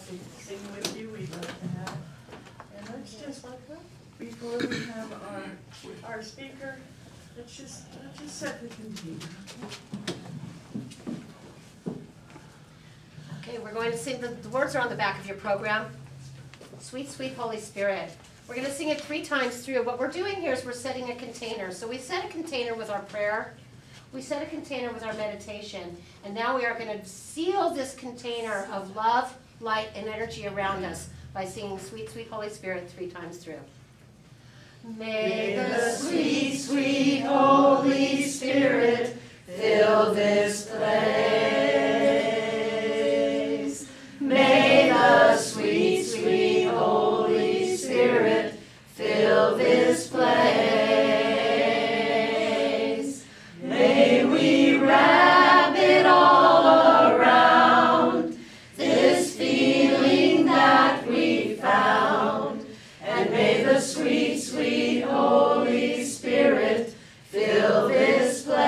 to sing with you. We'd love to have. And let's just, before we have our speaker, let's just set the container. Okay, we're going to sing, the words are on the back of your program. Sweet, sweet Holy Spirit. We're going to sing it 3 times through. What we're doing here is we're setting a container. So we set a container with our prayer. We set a container with our meditation. And now we are going to seal this container of love, light, and energy around us by singing Sweet, Sweet Holy Spirit 3 times through. May the sweet, sweet Holy Spirit fill this place. May the sweet, sweet Holy Spirit fill this place. May we wrap it all around, this feeling that we found. And may the sweet, sweet Holy Spirit fill this place.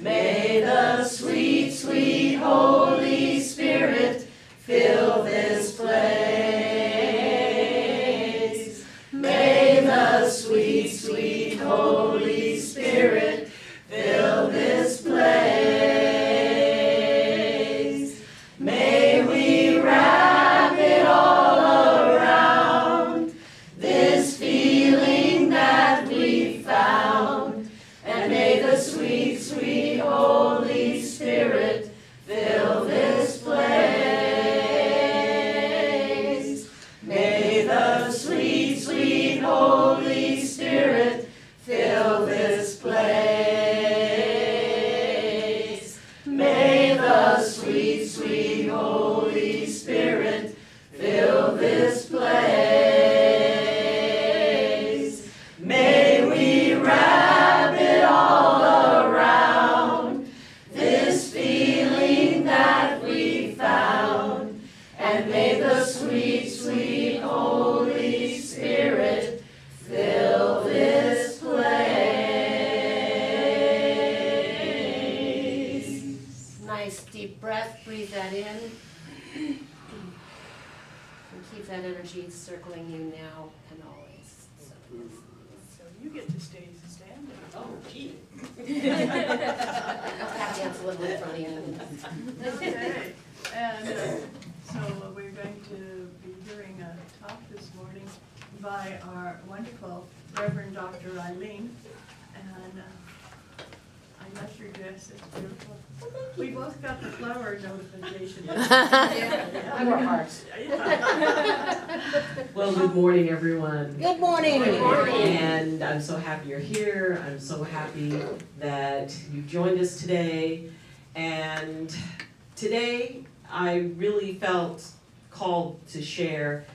May the sweet, sweet Holy Spirit fill this place. May the sweet, sweet Holy Spirit fill this place. May we wrap it all around, this feeling that we found. And may the sweet, sweet Holy Spirit fill this place. May the sweet, sweet Holy Spirit fill this place. May the sweet, sweet Holy Spirit fill this place. May we wrap it all around, this feeling that we found. And may the sweet, sweet Holy Spirit fill this place. Nice deep breath, breathe that in. And keep that energy circling you now and always. So you get to stay standing. Oh, gee. I'll tap dance a little bit from the end. Okay. And so we're going to be hearing a talk this morning by our wonderful Reverend Dr. Ayleen. And I love your dress, it's beautiful. We both got the flower notification. I work hard. Well, good morning, everyone. Good morning. Good morning. And I'm so happy you're here. I'm so happy that you've joined us today. And today, I really felt called to share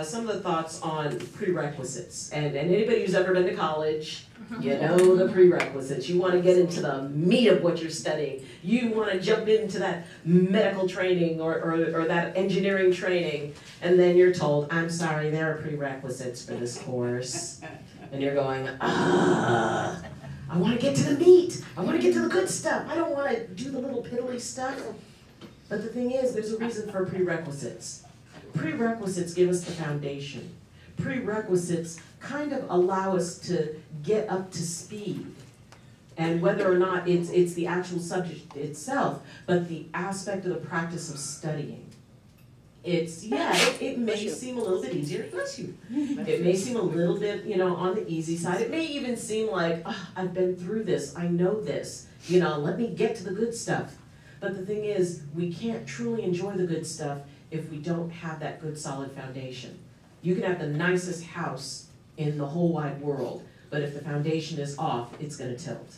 some of the thoughts on prerequisites. And anybody who's ever been to college, you know the prerequisites. You want to get into the meat of what you're studying. You want to jump into that medical training or that engineering training, and then you're told, I'm sorry, there are prerequisites for this course. And you're going, I want to get to the meat. I want to get to the good stuff. I don't want to do the little piddly stuff. But the thing is, there's a reason for prerequisites. Prerequisites give us the foundation. Prerequisites kind of allow us to get up to speed. And whether or not it's the actual subject itself, but the aspect of the practice of studying. It may seem a little bit easier, bless you. It may seem a little bit, on the easy side. It may even seem like, I've been through this, I know this, let me get to the good stuff. But the thing is, we can't truly enjoy the good stuff if we don't have that good solid foundation. You can have the nicest house in the whole wide world, but if the foundation is off, it's going to tilt.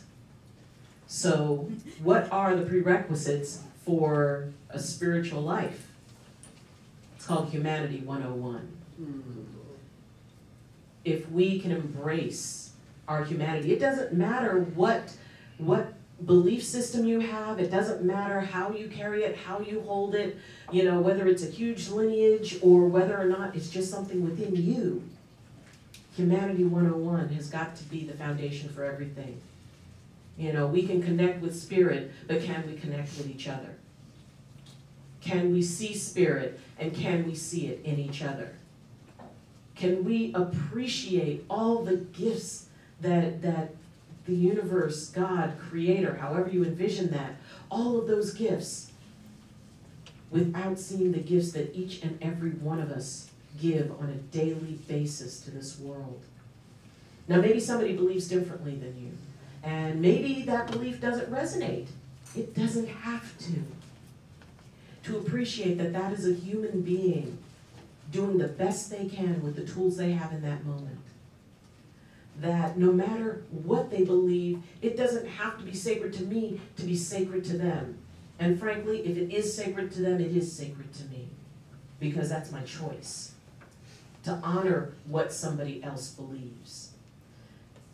So what are the prerequisites for a spiritual life? It's called Humanity 101. If we can embrace our humanity, it doesn't matter what belief system you have, it doesn't matter how you carry it, how you hold it, whether it's a huge lineage or whether or not it's just something within you. Humanity 101 has got to be the foundation for everything. We can connect with spirit, but can we connect with each other? Can we see spirit, and can we see it in each other? Can we appreciate all the gifts that the universe, God, creator, however you envision that, all of those gifts, without seeing the gifts that each and every one of us give on a daily basis to this world? Now, maybe somebody believes differently than you, and maybe that belief doesn't resonate. It doesn't have to. To appreciate that that is a human being doing the best they can with the tools they have in that moment. That no matter what they believe, it doesn't have to be sacred to me to be sacred to them. And frankly, if it is sacred to them, it is sacred to me, because that's my choice, to honor what somebody else believes.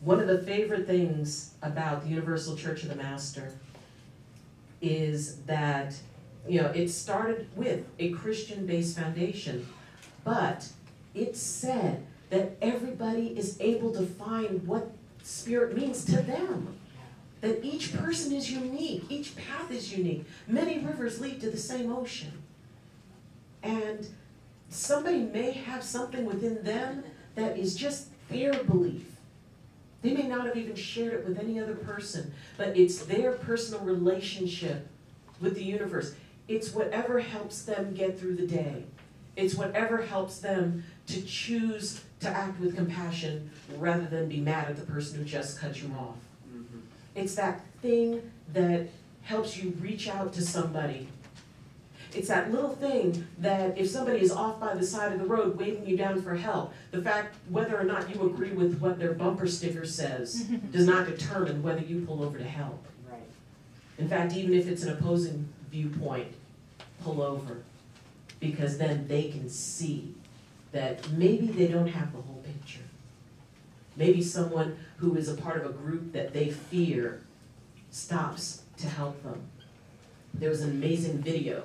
One of the favorite things about the Universal Church of the Master is that, you know, it started with a Christian-based foundation, but it said that everybody is able to find what spirit means to them. That each person is unique, each path is unique. Many rivers lead to the same ocean. And somebody may have something within them that is just their belief. They may not have even shared it with any other person, but it's their personal relationship with the universe. It's whatever helps them get through the day. It's whatever helps them to choose to act with compassion rather than be mad at the person who just cut you off. Mm-hmm. It's that thing that helps you reach out to somebody. It's that little thing that if somebody is off by the side of the road waving you down for help, the fact whether or not you agree with what their bumper sticker says does not determine whether you pull over to help. Right. In fact, even if it's an opposing viewpoint, pull over, because then they can see that maybe they don't have the whole picture. Maybe someone who is a part of a group that they fear stops to help them. There was an amazing video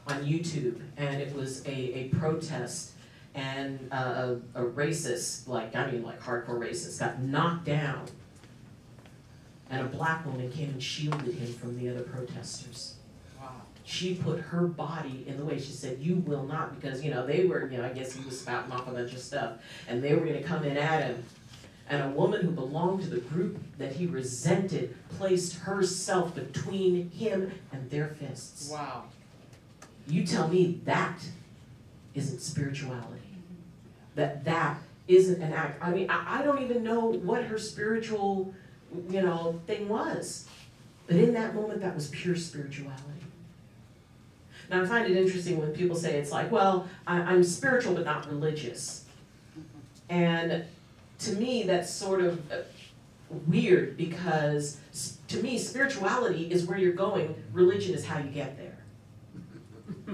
on YouTube, and it was a protest, and a racist, like hardcore racist, got knocked down, and a black woman came and shielded him from the other protesters. Wow. She put her body in the way. She said, "You will not," because, you know, they were, you know, I guess he was spouting off a bunch of stuff, and they were going to come in at him. And a woman who belonged to the group that he resented placed herself between him and their fists. Wow. You tell me that isn't spirituality. That isn't an act. I mean, I don't even know what her spiritual, you know, thing was. But in that moment, that was pure spirituality. Now, I find it interesting when people say it's like, well, I'm spiritual but not religious. And to me, that's sort of weird, because to me, spirituality is where you're going. Religion is how you get there.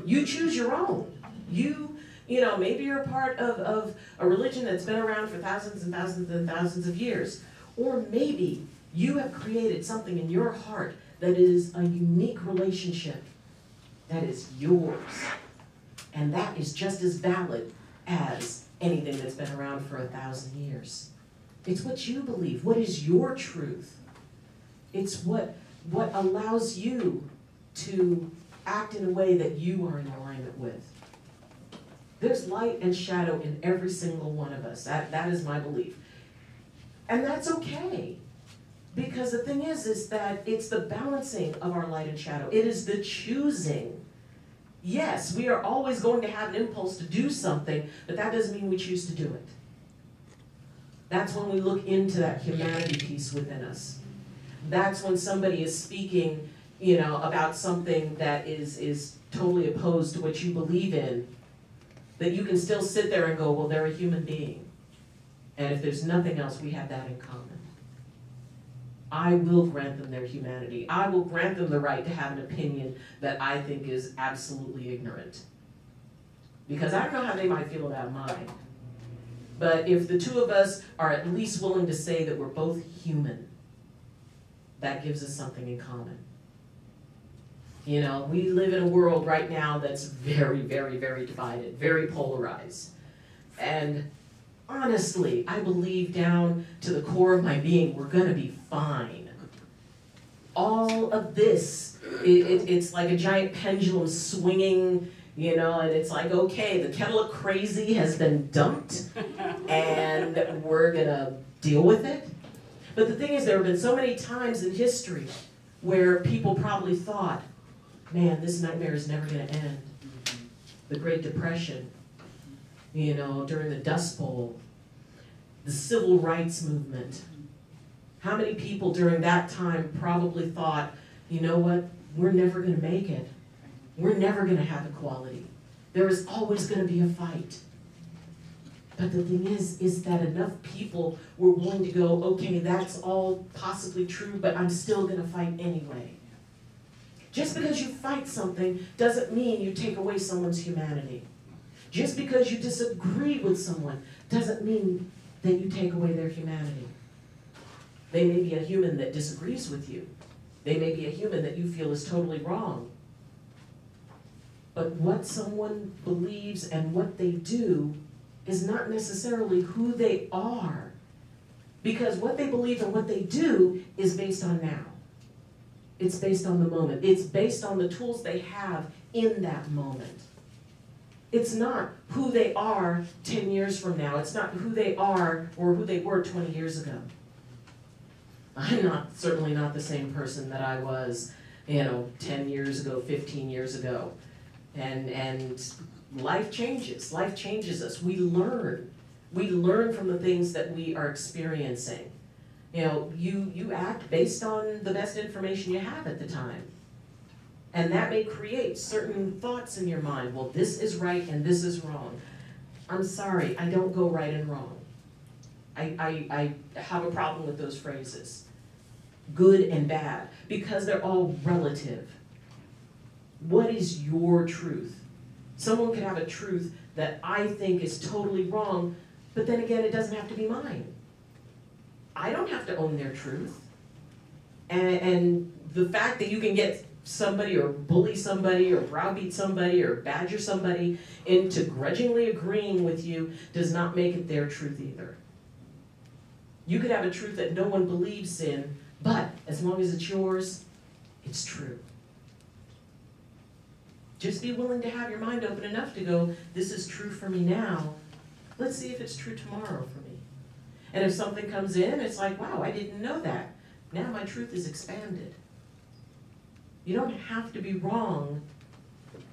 You choose your own. You know, maybe you're a part of a religion that's been around for thousands and thousands and thousands of years. Or maybe you have created something in your heart that is a unique relationship that is yours. And that is just as valid as anything that's been around for 1,000 years. It's what you believe. What is your truth? It's what allows you to act in a way that you are in alignment with. There's light and shadow in every single one of us. That is my belief. And that's okay. Because the thing is that it's the balancing of our light and shadow. It is the choosing. Yes, we are always going to have an impulse to do something, but that doesn't mean we choose to do it. That's when we look into that humanity piece within us. That's when somebody is speaking, you know, about something that is totally opposed to what you believe in, that you can still sit there and go, well, they're a human being. And if there's nothing else, we have that in common. I will grant them their humanity. I will grant them the right to have an opinion that I think is absolutely ignorant. Because I don't know how they might feel about mine. But if the two of us are at least willing to say that we're both human, that gives us something in common. You know, we live in a world right now that's very, very, very divided, very polarized. And honestly, I believe down to the core of my being, we're going to be fine. all of this, it's like a giant pendulum swinging, you know, and it's like, okay, the kettle of crazy has been dumped, and we're gonna deal with it. But the thing is, there have been so many times in history where people probably thought, man, this nightmare is never gonna end. The Great Depression, you know, during the Dust Bowl, the Civil Rights Movement. How many people during that time probably thought, you know what, we're never gonna make it. We're never gonna have equality. There is always gonna be a fight. But the thing is that enough people were willing to go, okay, that's all possibly true, but I'm still gonna fight anyway. Just because you fight something doesn't mean you take away someone's humanity. Just because you disagree with someone doesn't mean that you take away their humanity. They may be a human that disagrees with you. They may be a human that you feel is totally wrong. But what someone believes and what they do is not necessarily who they are. Because what they believe and what they do is based on now. It's based on the moment. It's based on the tools they have in that moment. It's not who they are 10 years from now. It's not who they are or who they were 20 years ago. I'm certainly not the same person that I was, 10 years ago, 15 years ago. And life changes. Life changes us. We learn. We learn from the things that we are experiencing. You act based on the best information you have at the time. And that may create certain thoughts in your mind. Well, this is right and this is wrong. I'm sorry, I don't go right and wrong. I have a problem with those phrases. Good and bad, because they're all relative. What is your truth? Someone could have a truth that I think is totally wrong, but then again, it doesn't have to be mine. I don't have to own their truth. And the fact that you can get somebody or bully somebody or browbeat somebody or badger somebody into grudgingly agreeing with you does not make it their truth either. You could have a truth that no one believes in, but as long as it's yours, it's true. Just be willing to have your mind open enough to go, this is true for me now. Let's see if it's true tomorrow for me. And if something comes in, it's like, wow, I didn't know that. Now my truth is expanded. You don't have to be wrong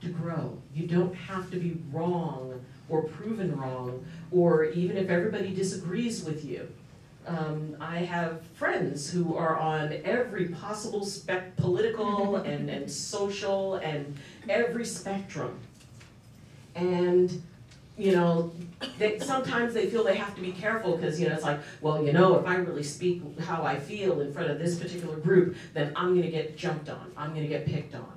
to grow. You don't have to be wrong or proven wrong, or even if everybody disagrees with you. I have friends who are on every possible political and social and every spectrum. And sometimes they feel they have to be careful because, it's like, well, if I really speak how I feel in front of this particular group, then I'm going to get jumped on. I'm going to get picked on.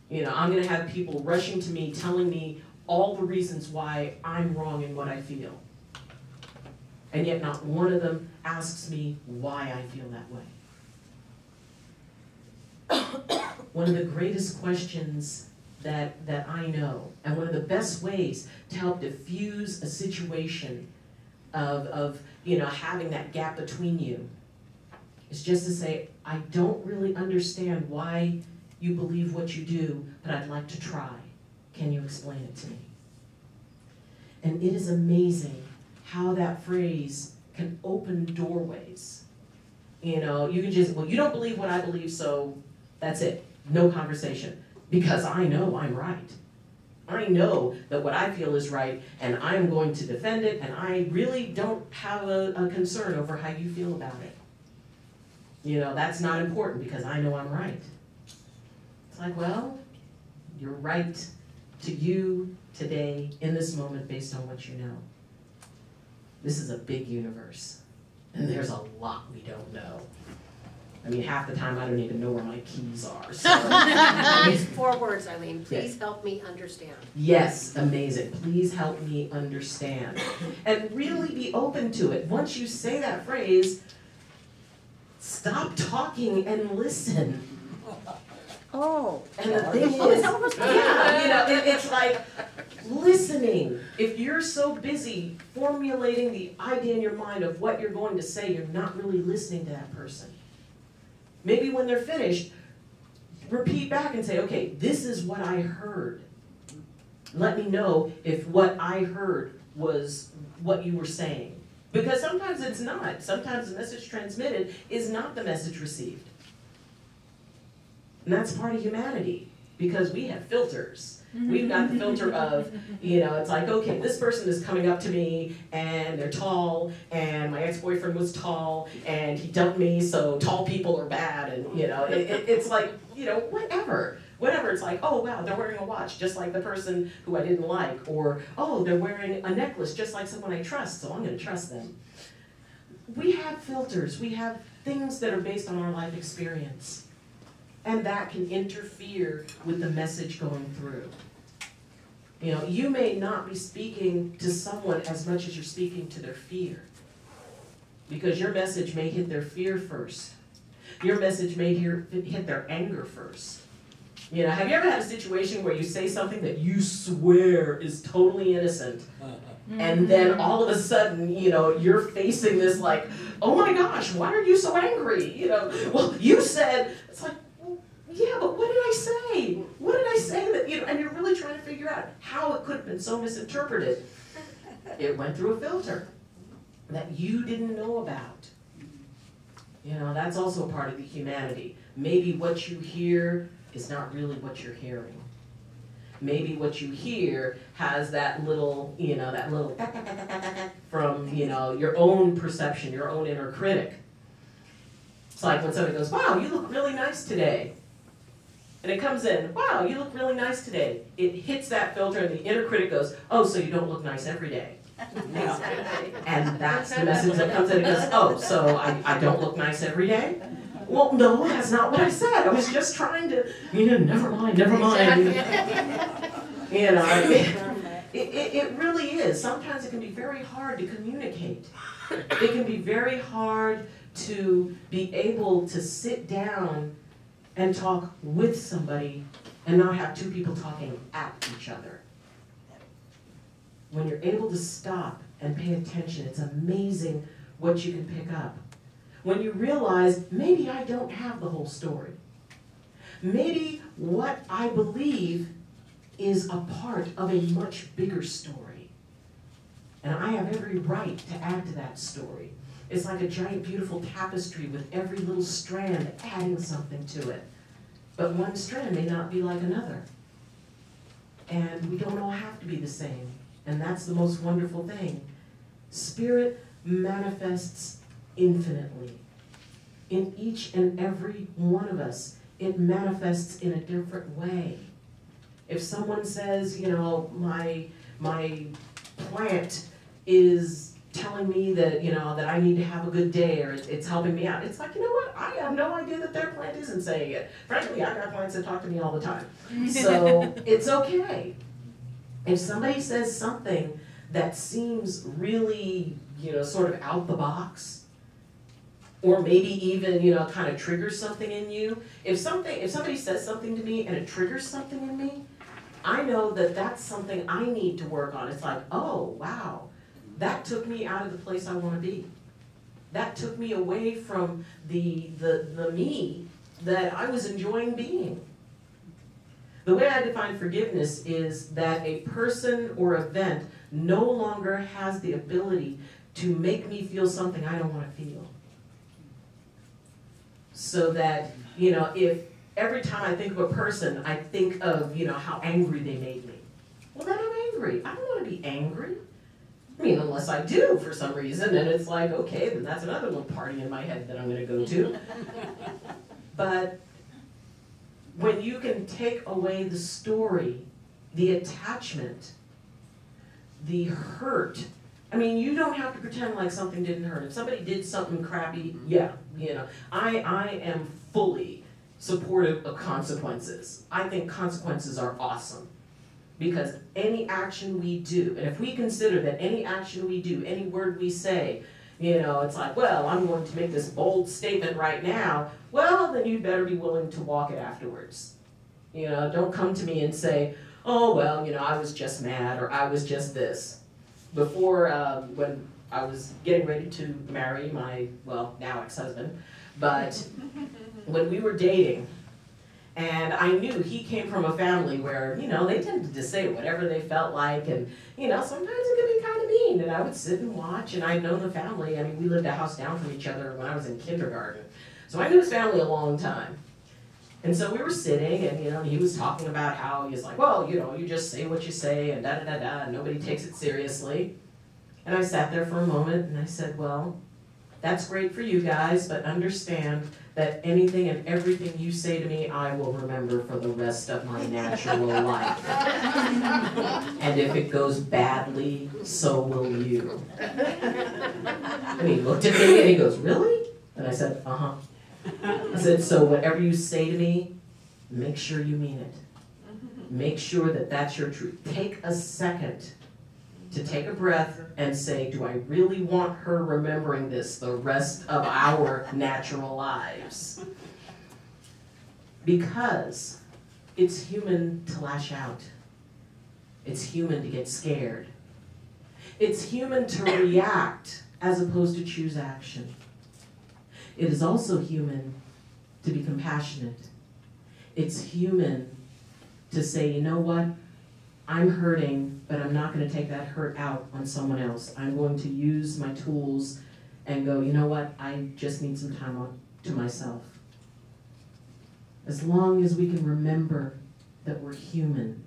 I'm going to have people rushing to me, telling me all the reasons why I'm wrong in what I feel. And yet not one of them asks me why I feel that way. One of the greatest questions that I know, and one of the best ways to help diffuse a situation of having that gap between you is just to say, I don't really understand why you believe what you do, but I'd like to try. Can you explain it to me? And it is amazing how that phrase can open doorways. You can just, well, you don't believe what I believe, so that's it. No conversation. Because I know I'm right. I know that what I feel is right, and I'm going to defend it, and I really don't have a concern over how you feel about it. That's not important because I know I'm right. It's like, well, you're right to you today in this moment based on what you know. This is a big universe, and there's a lot we don't know. I mean, half the time I don't even know where my keys are. So. These 4 words, Ayleen. Please help me understand. Yes, amazing. Please help me understand. And really be open to it. Once you say that phrase, stop talking and listen. Oh. And the thing is, it's like listening. If you're so busy formulating the idea in your mind of what you're going to say, you're not really listening to that person. Maybe when they're finished, repeat back and say, okay, this is what I heard. Let me know if what I heard was what you were saying. Because sometimes it's not. Sometimes the message transmitted is not the message received. And that's part of humanity, because we have filters. We've got the filter of, it's like, okay, this person is coming up to me, and they're tall, and my ex-boyfriend was tall, and he dumped me, so tall people are bad, and, it's like, whatever. Whatever, it's like, oh, wow, they're wearing a watch, just like the person who I didn't like, or, oh, they're wearing a necklace, just like someone I trust, so I'm going to trust them. We have filters. We have things that are based on our life experience, and that can interfere with the message going through. You may not be speaking to someone as much as you're speaking to their fear, because your message may hit their fear first. Your message may hit their anger first. Have you ever had a situation where you say something that you swear is totally innocent, and then all of a sudden, you're facing this like, oh my gosh, why are you so angry? Well, you said, it's like, well, yeah, but what did I say? What did I say that, and you're really trying to figure out how it could have been so misinterpreted. It went through a filter that you didn't know about. That's also part of the humanity. Maybe what you hear is not really what you're hearing. Maybe what you hear has that little, from, your own perception, your own inner critic. It's like when somebody goes, wow, you look really nice today. And it comes in, wow, you look really nice today. It hits that filter and the inner critic goes, oh, so you don't look nice every day. And that's the message that comes in. It goes, oh, so I don't look nice every day? Well, no, that's not what I said. I was just trying to, never mind. It really is. Sometimes it can be very hard to communicate. It can be very hard to be able to sit down and talk with somebody and not have two people talking at each other. When you're able to stop and pay attention, it's amazing what you can pick up. When you realize, maybe I don't have the whole story. Maybe what I believe is a part of a much bigger story. And I have every right to add to that story. It's like a giant, beautiful tapestry with every little strand adding something to it. But one strand may not be like another. And we don't all have to be the same. And that's the most wonderful thing. Spirit manifests infinitely. In each and every one of us, it manifests in a different way. If someone says, my plant is telling me that, that I need to have a good day, or it's helping me out, it's like, what? I have no idea that their plant isn't saying it. Frankly, I got plants that talk to me all the time. So it's okay. If somebody says something that seems really, sort of out the box, or maybe even, kind of triggers something in you. If somebody says something to me and it triggers something in me, I know that that's something I need to work on. It's like, oh, wow, that took me out of the place I want to be. That took me away from the me that I was enjoying being. The way I define forgiveness is that a person or event no longer has the ability to make me feel something I don't want to feel. So that, if every time I think of a person, I think of, how angry they made me. Well, then I'm angry. I don't want to be angry. Unless I do for some reason, and it's like, okay, then that's another little party in my head that I'm going to go to. But when you can take away the story, the attachment, the hurt, you don't have to pretend like something didn't hurt. If somebody did something crappy, yeah, I am fully supportive of consequences. I think consequences are awesome. Because any action we do, and if we consider that any action we do, any word we say, it's like, well, I'm going to make this bold statement right now, well, then you better be willing to walk it afterwards. Don't come to me and say, oh, well, I was just mad, or I was just this. Before, when I was getting ready to marry my, well, now ex-husband, but when we were dating, and I knew he came from a family where, you know, they tended to say whatever they felt like, and, you know, sometimes it could be kind of mean, and I would sit and watch, and I'd known the family. I mean, we lived a house down from each other when I was in kindergarten, so I knew his family a long time. And so we were sitting, and, you know, he was talking about how he's like, well, you know, you just say what you say, and da-da-da-da, and nobody takes it seriously. And I sat there for a moment, and I said, well, that's great for you guys, but understand that anything and everything you say to me, I will remember for the rest of my natural life. And if it goes badly, so will you. And he looked at me and he goes, really? And I said, uh-huh. I said, so whatever you say to me, make sure you mean it. Make sure that that's your truth. Take a second to take a breath and say, do I really want her remembering this the rest of our natural lives? Because it's human to lash out. It's human to get scared. It's human to react as opposed to choose action. It is also human to be compassionate. It's human to say, you know what? I'm hurting, but I'm not going to take that hurt out on someone else. I'm going to use my tools and go, you know what? I just need some time to myself. As long as we can remember that we're human,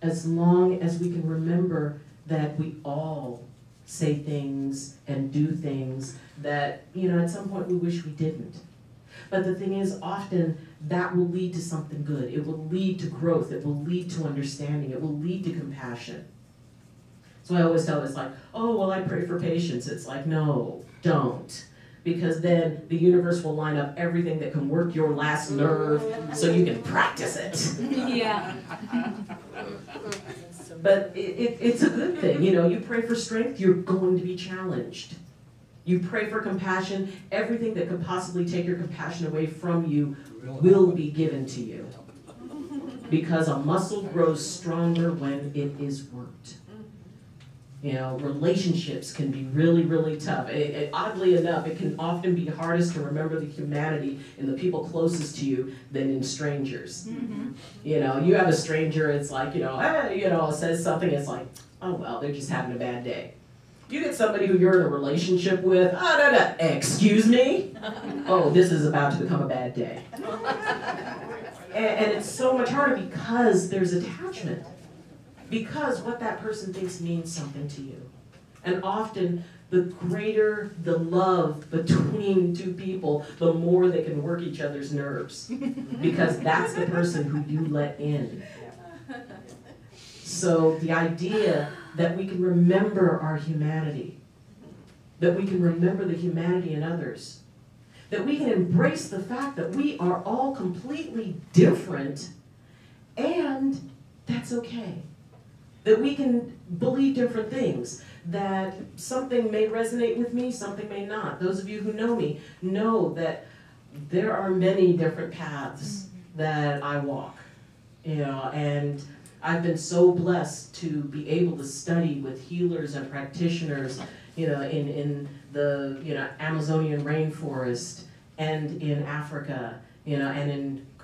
as long as we can remember that we all say things and do things that, you know, at some point we wish we didn't. But the thing is, often that will lead to something good. It will lead to growth. It will lead to understanding. It will lead to compassion. So I always tell this, like, oh, well, I pray for patience. It's like, no, don't. Because then the universe will line up everything that can work your last nerve so you can practice it. Yeah. But it's a good thing. You know, you pray for strength, you're going to be challenged. You pray for compassion, everything that could possibly take your compassion away from you will be given to you. Because a muscle grows stronger when it is worked. You know, relationships can be really, really tough. Oddly enough, it can often be hardest to remember the humanity in the people closest to you than in strangers. Mm-hmm. You know, you have a stranger, it's like, you know, hey, you know, says something, it's like, oh, well, they're just having a bad day. You get somebody who you're in a relationship with, excuse me? Oh, this is about to become a bad day. And it's so much harder because there's attachment. Because what that person thinks means something to you. And often, the greater the love between two people, the more they can work each other's nerves. Because that's the person who you let in. So the idea that we can remember our humanity, that we can remember the humanity in others, that we can embrace the fact that we are all completely different, and that's okay. That we can believe different things, that something may resonate with me, something may not. Those of you who know me know that there are many different paths that I walk, you know, and I've been so blessed to be able to study with healers and practitioners, you know, in the, you know, Amazonian rainforest and in Africa, you know, and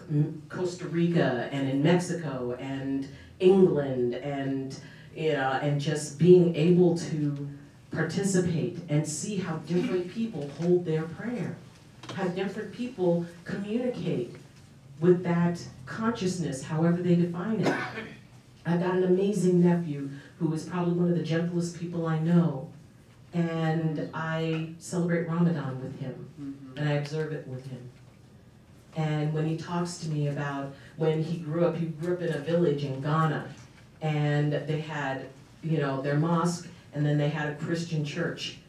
in Costa Rica and in Mexico and England, and, you know, and just being able to participate and see how different people hold their prayer, how different people communicate with that consciousness, however they define it. I've got an amazing nephew who is probably one of the gentlest people I know, and I celebrate Ramadan with him, and I observe it with him. And when he talks to me about when he grew up in a village in Ghana, and they had, you know, their mosque, and then they had a Christian church,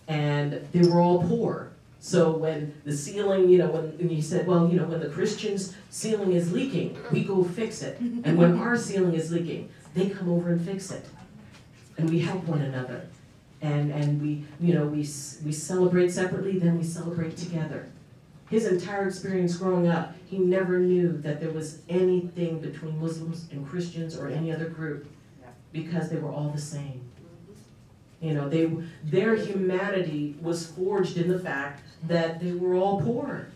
and they were all poor. So when the ceiling, you know, when he said, well, you know, when the Christians' ceiling is leaking, we go fix it. And when our ceiling is leaking, they come over and fix it. And we help one another. And we, you know, we celebrate separately, then we celebrate together. His entire experience growing up, he never knew that there was anything between Muslims and Christians or any other group, because they were all the same. You know, their humanity was forged in the fact that they were all poor.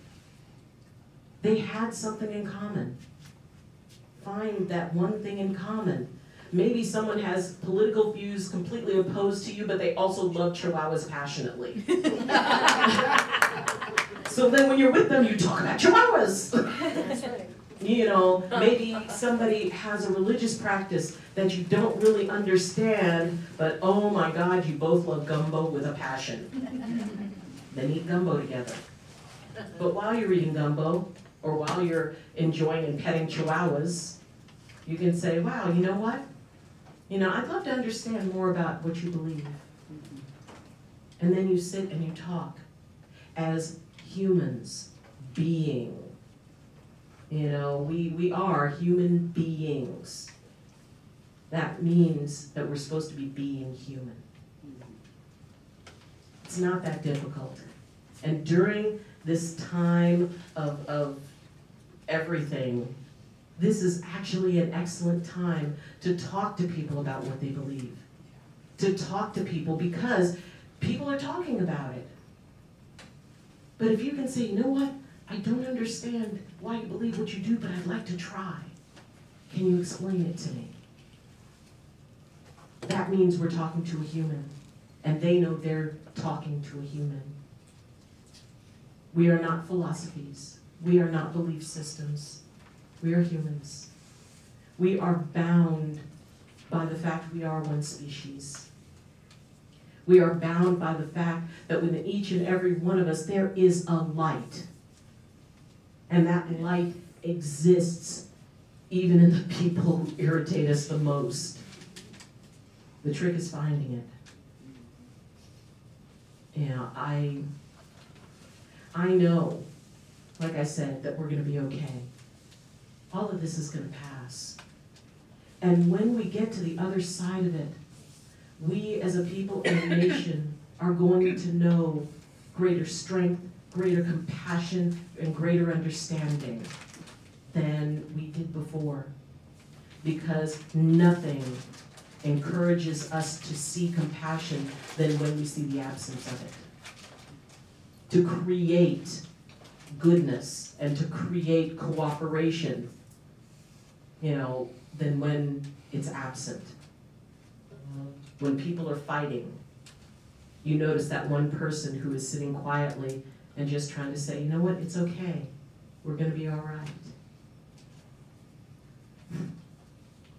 They had something in common. Find that one thing in common. Maybe someone has political views completely opposed to you, but they also love Chihuahuas passionately. So then when you're with them, you talk about Chihuahuas. That's right. You know, maybe somebody has a religious practice that you don't really understand, but oh my God, you both love gumbo with a passion. Then eat gumbo together. But while you're eating gumbo, or while you're enjoying and petting Chihuahuas, you can say, wow, you know what? You know, I'd love to understand more about what you believe. And then you sit and you talk as humans, being. You know, we are human beings. That means that we're supposed to be being human. It's not that difficult. And during this time of everything, this is actually an excellent time to talk to people about what they believe. To talk to people because people are talking about it. But if you can say, you know what? I don't understand why you believe what you do, but I'd like to try. Can you explain it to me? That means we're talking to a human, and they know they're talking to a human. We are not philosophies. We are not belief systems. We are humans. We are bound by the fact we are one species. We are bound by the fact that within each and every one of us there is a light. And that light exists even in the people who irritate us the most. The trick is finding it. You know, I know, like I said, that we're going to be okay. All of this is going to pass. And when we get to the other side of it, we as a people and a nation are going to know greater strength, greater compassion, and greater understanding than we did before. Because nothing encourages us to see compassion than when we see the absence of it. To create goodness and to create cooperation, you know, than when it's absent. When people are fighting, you notice that one person who is sitting quietly and just trying to say, you know what, it's okay. We're going to be all right.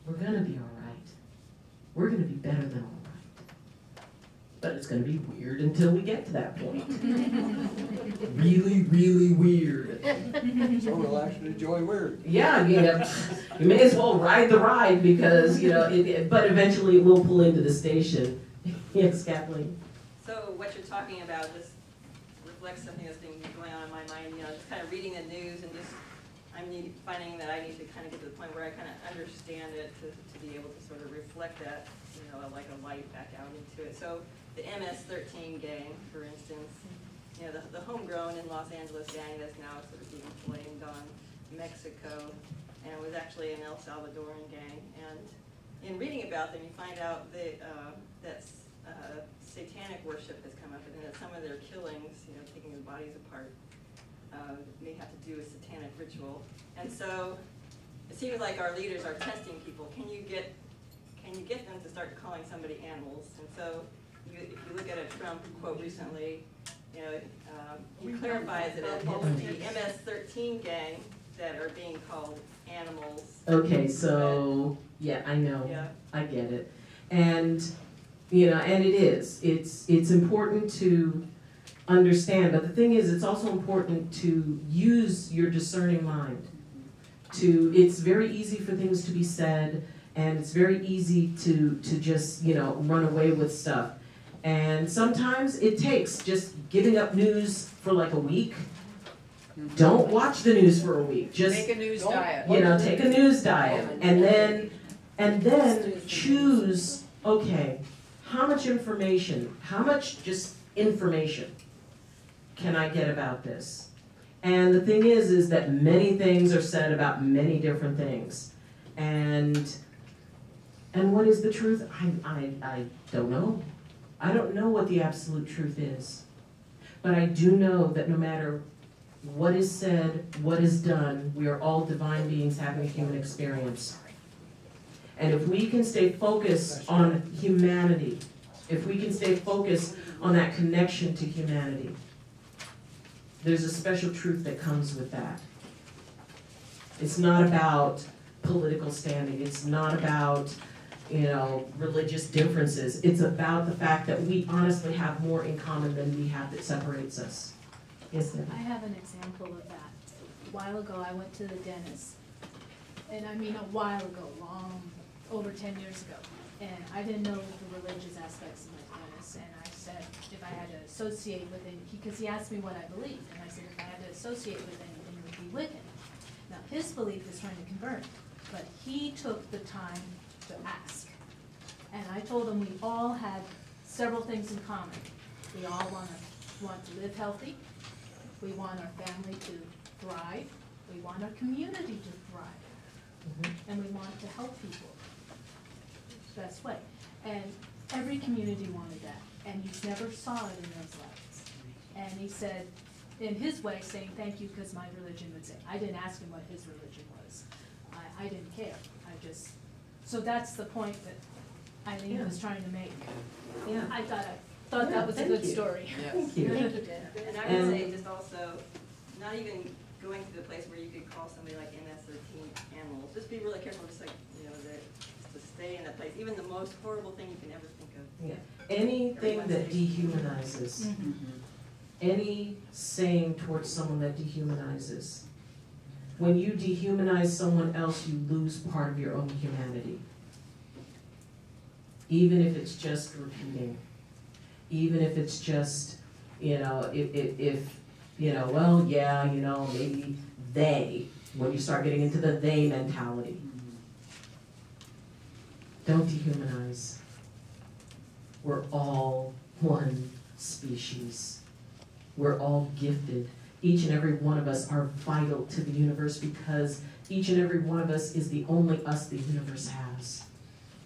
We're going to be all right. We're going to be better than all right. But it's going to be weird until we get to that point. Really, really weird. So we'll actually enjoy weird. Yeah, you may as well ride the ride because, you know, but eventually it will pull into the station. Yes, Kathleen? So what you're talking about just reflects something that's been going on in my mind, you know, just kind of reading the news and just, finding that I need to kind of get to the point where I kind of understand it to be able to sort of reflect that, you know, like a light back out into it. So the MS-13 gang, for instance, you know, the homegrown in Los Angeles gang that's now sort of being blamed on Mexico, and it was actually an El Salvadoran gang. And in reading about them, you find out that satanic worship has come up, and that some of their killings, you know, taking the bodies apart, may have to do with satanic ritual. And so it seems like our leaders are testing people. Can you get them to start calling somebody animals? And so if you look at a Trump quote recently, you know, he clarifies it as the MS-13 gang that are being called animals. Okay, so, yeah, I know. Yeah. I get it. And, you know, and it is. It's important to understand, but the thing is, it's also important to use your discerning mind. It's very easy for things to be said, and it's very easy to just, you know, run away with stuff. And sometimes it takes just giving up news for like a week. Don't watch the news for a week. Just Make a news diet. You know, take a news diet, and then choose. Okay, how much information? How much just information can I get about this? And the thing is that many things are said about many different things, and what is the truth? I don't know. I don't know what the absolute truth is, but I do know that no matter what is said, what is done, we are all divine beings having a human experience. And if we can stay focused on humanity, if we can stay focused on that connection to humanity, there's a special truth that comes with that. It's not about political standing, it's not about, religious differences. It's about the fact that we honestly have more in common than we have that separates us. Yes, ma'am? I have an example of that. A while ago, I went to the dentist, and I mean a while ago, over 10 years ago. And I didn't know the religious aspects of my dentist, and I said if I had to associate with him, because he asked me what I believed, and I said if I had to associate with anything, it would be Wiccan. Now, his belief is trying to convert, but he took the time to ask. And I told him we all had several things in common. We all want to live healthy. We want our family to thrive. We want our community to thrive. And we want to help people the best way. And every community wanted that. And you never saw it in those lights. And he said, in his way, saying thank you because my religion would say. I didn't ask him what his religion was. I didn't care. So that's the point that Ayleen was trying to make. Yeah. I thought that was a good story. Thank you. Thank you, Jen. And I would say just also, not even going to the place where you could call somebody like MS-13 animals. Just be really careful, just to stay in that place. Even the most horrible thing you can ever think of. Yeah. Anything that dehumanizes, any saying towards someone that dehumanizes. When you dehumanize someone else, you lose part of your own humanity. Even if it's just repeating. Even if it's just, maybe they, when you start getting into the they mentality. Don't dehumanize. We're all one species. We're all gifted. Each and every one of us are vital to the universe because each and every one of us is the only us the universe has.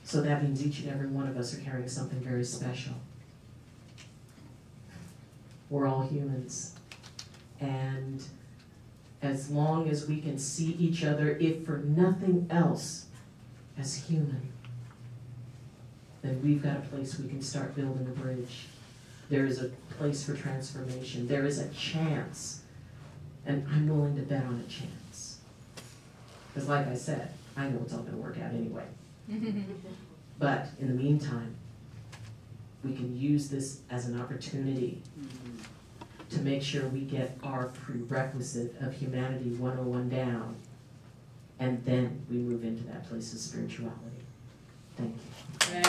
So that means each and every one of us are carrying something very special. We're all humans. And as long as we can see each other, if for nothing else, as human, then we've got a place we can start building a bridge. There is a place for transformation. There is a chance. And I'm willing to bet on a chance. Because like I said, I know it's all going to work out anyway. But in the meantime, we can use this as an opportunity to make sure we get our prerequisite of humanity 101 down, and then we move into that place of spirituality. Thank you.